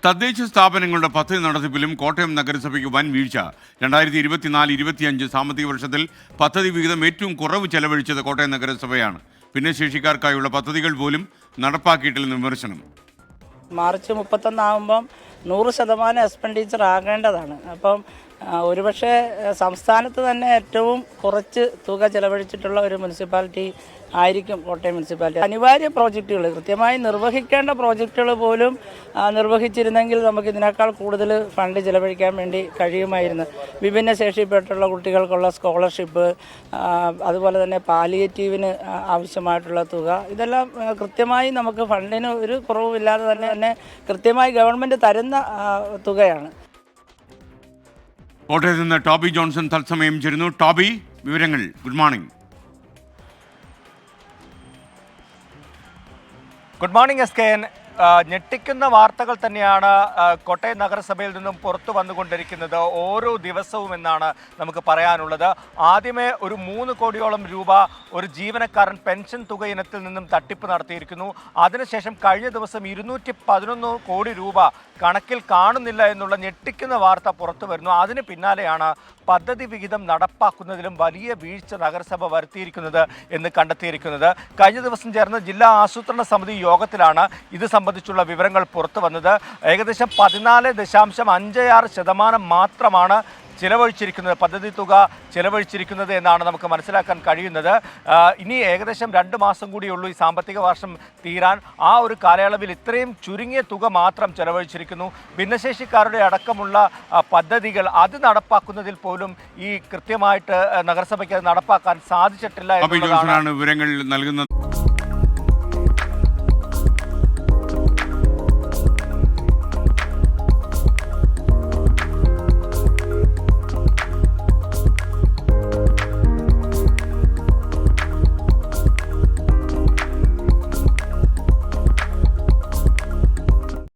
തദ്ദേശ സ്ഥാപനങ്ങളുടെ പദ്ധതി നടത്തിപ്പിലും കോട്ടയം നഗരസഭയ്ക്ക് വൻ വീഴ്ച. 2024-25 സാമ്പത്തിക വർഷത്തിൽ പദ്ധതി വിഹിതം ഏറ്റവും കുറവ് ചെലവഴിച്ചത് കോട്ടയം നഗരസഭയാണ്. ഭിന്നശേഷിക്കാർക്കായുള്ള പദ്ധതികൾ പോലും നടപ്പാക്കിയിട്ടില്ലെന്ന് വിമർശനം. മാർച്ച് 31 ആകുമ്പം 100% എക്സ്പെൻഡിച്ചർ ആകേണ്ടതാണ്. അപ്പം ഒരുപക്ഷെ സംസ്ഥാനത്ത് തന്നെ ഏറ്റവും കുറച്ച് തുക ചെലവഴിച്ചിട്ടുള്ള ഒരു മുനിസിപ്പാലിറ്റി ആയിരിക്കും കോട്ടയം മുനിസിപ്പാലിറ്റി. അനിവാര്യ പ്രോജക്റ്റുകൾ കൃത്യമായി നിർവഹിക്കേണ്ട പ്രോജക്റ്റുകൾ പോലും നിർവഹിച്ചിരുന്നെങ്കിൽ നമുക്ക് ഇതിനേക്കാൾ കൂടുതൽ ഫണ്ട് ചെലവഴിക്കാൻ വേണ്ടി കഴിയുമായിരുന്നു. വിഭിന്നശേഷിപ്പെട്ടുള്ള കുട്ടികൾക്കുള്ള സ്കോളർഷിപ്പ്, അതുപോലെ തന്നെ പാലിയേറ്റീവിന് ആവശ്യമായിട്ടുള്ള തുക, ഇതെല്ലാം കൃത്യമായി നമുക്ക് ഫണ്ടിന് ഒരു കുറവുമില്ലാതെ തന്നെ കൃത്യമായി ഗവൺമെൻറ് തരുന്ന തുകയാണ്. കോട്ടയത്ത് നിന്ന് ടോബി ജോൺസൺ തത്സമയം ചേരുന്നു. ടോബി, വിവരങ്ങൾ. Good morning. Good morning SKN. ഞെട്ടിക്കുന്ന വാർത്തകൾ തന്നെയാണ് കോട്ടയം നഗരസഭയിൽ നിന്നും പുറത്തു വന്നുകൊണ്ടിരിക്കുന്നത് ഓരോ ദിവസവും എന്നാണ് നമുക്ക് പറയാനുള്ളത്. ആദ്യമേ ഒരു 3 കോടിയോളം രൂപ ഒരു ജീവനക്കാരൻ പെൻഷൻ തുക ഇനത്തിൽ നിന്നും തട്ടിപ്പ് നടത്തിയിരിക്കുന്നു. അതിനുശേഷം കഴിഞ്ഞ ദിവസം 211 കോടി രൂപ കണക്കിൽ കാണുന്നില്ല എന്നുള്ള ഞെട്ടിക്കുന്ന വാർത്ത പുറത്തു വരുന്നു. അതിന് പിന്നാലെയാണ് പദ്ധതി വിഹിതം നടപ്പാക്കുന്നതിലും വലിയ വീഴ്ച നഗരസഭ വരുത്തിയിരിക്കുന്നത് എന്ന് കണ്ടെത്തിയിരിക്കുന്നത്. കഴിഞ്ഞ ദിവസം ചേർന്ന ജില്ലാ ആസൂത്രണ സമിതി യോഗത്തിലാണ് ഇത് സംബന്ധിച്ചുള്ള വിവരങ്ങൾ പുറത്തു വന്നത്. ഏകദേശം 14.56% മാത്രമാണ് ചിലവഴിച്ചിരിക്കുന്നത്, പദ്ധതി തുക ചിലവഴിച്ചിരിക്കുന്നത് എന്നാണ് നമുക്ക് മനസ്സിലാക്കാൻ കഴിയുന്നത്. ഇനി ഏകദേശം 2 മാസം കൂടിയുള്ളൂ ഈ സാമ്പത്തിക വർഷം തീരാൻ. ആ ഒരു കാലയളവിൽ ഇത്രയും ചുരുങ്ങിയ തുക മാത്രം ചിലവഴിച്ചിരിക്കുന്നു. ഭിന്നശേഷിക്കാരുടെ അടക്കമുള്ള പദ്ധതികൾ അത് നടപ്പാക്കുന്നതിൽ പോലും ഈ കൃത്യമായിട്ട് നഗരസഭയ്ക്ക് അത് നടപ്പാക്കാൻ സാധിച്ചിട്ടില്ല എന്നുള്ളതാണ് വിവരങ്ങൾ നൽകുന്നത്.